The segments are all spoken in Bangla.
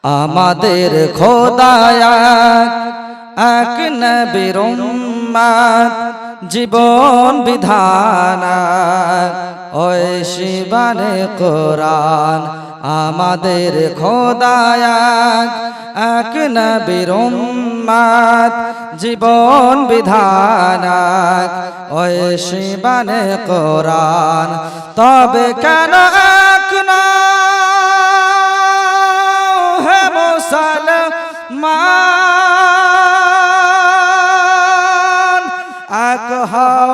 আমাদের খোদায়া এক নবীর উম্মত জীবন বিধান ওই শিবানে কোরআন আমাদের খোদায়া এক নবীর উম্মত জীবন বিধান ওই শিবানে কোরআন তবে কেন এক মুসলমান এক হও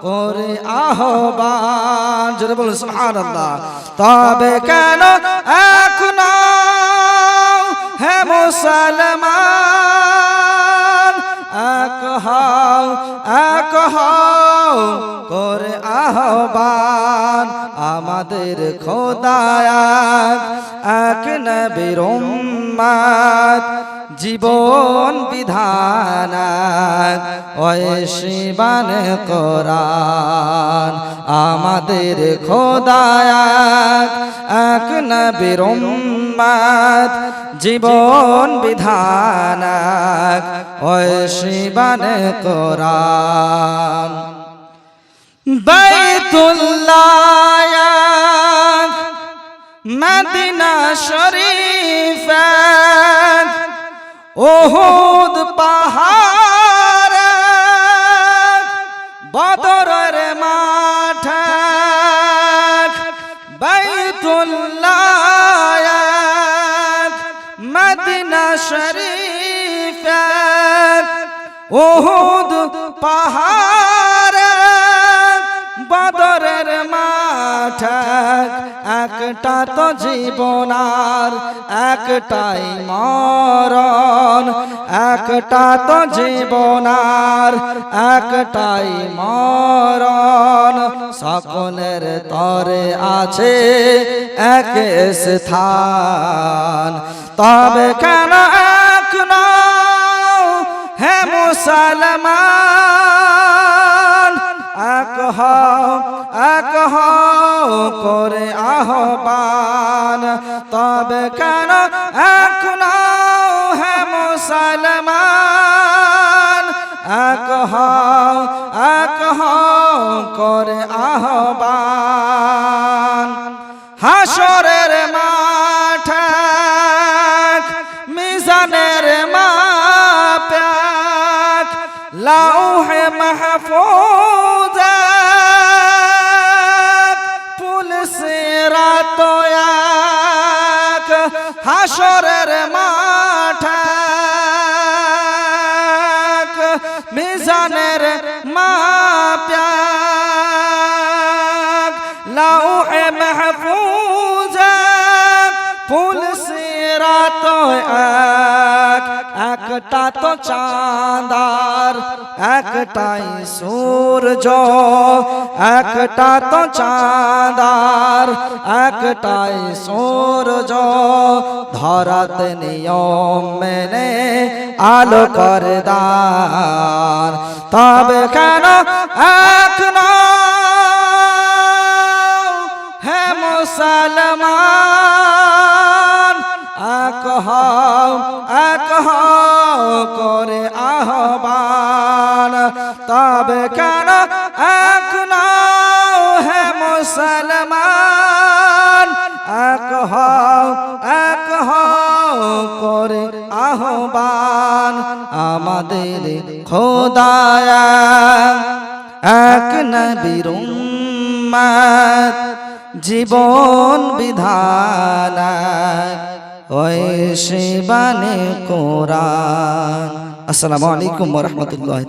করে আহ্বান জোরে বলুন সুবহানাল্লাহ তবে কেন এক নও হে মুসলমান এক হও করে আহ্বান আমাদের খোদায়া এক নবীর উম্মত জীবন বিধান ওই শিবানে কোরআন আমাদের খোদায়া এক নবীর উম্মত জীবন বিধান ওই শিবানে কোরআন বাইতুল্লাহ মদিনা শরীফ উহুদ পাহাড় বদরের মাঠ বাইতুল্লাহ মদিনা শরীফ উহুদ পাহাড় বদরের মাঠ একটা তো জীবনার একটাই মরণ একটা তো জীবনার একটাই মরণ সকলের তরে আছে এক স্থান তবে কেন এক নও হে মুসলমান এক হও করে আহ্বান তবে কেন এক নও হে মুসলমান এক হও করে আহ্বান হাসরের মাঠ মিজানের মাপে লাউহে মাহফুজ হাসরের মাঠ মিজানের মাপে লাউহে মাহফুজ ফুল সিরাত একটা তো চাঁদার একটাই সূর্য একটা তো চাঁদার একটাই সূর্য ধরাতে নিয়ম মেনে আলো করে দান তবে কেন এক নও হে মুসলমান এক হও করে আহ্বান তবে কেন এক নও হে মুসলমান এক হও করে আহ্বান আমাদের খোদায়া এক নবীর উম্মত জীবন বিধান ওই শিবানে কোরআন। আসসালামু আলাইকুম ওয়া রাহমাতুল্লাহি।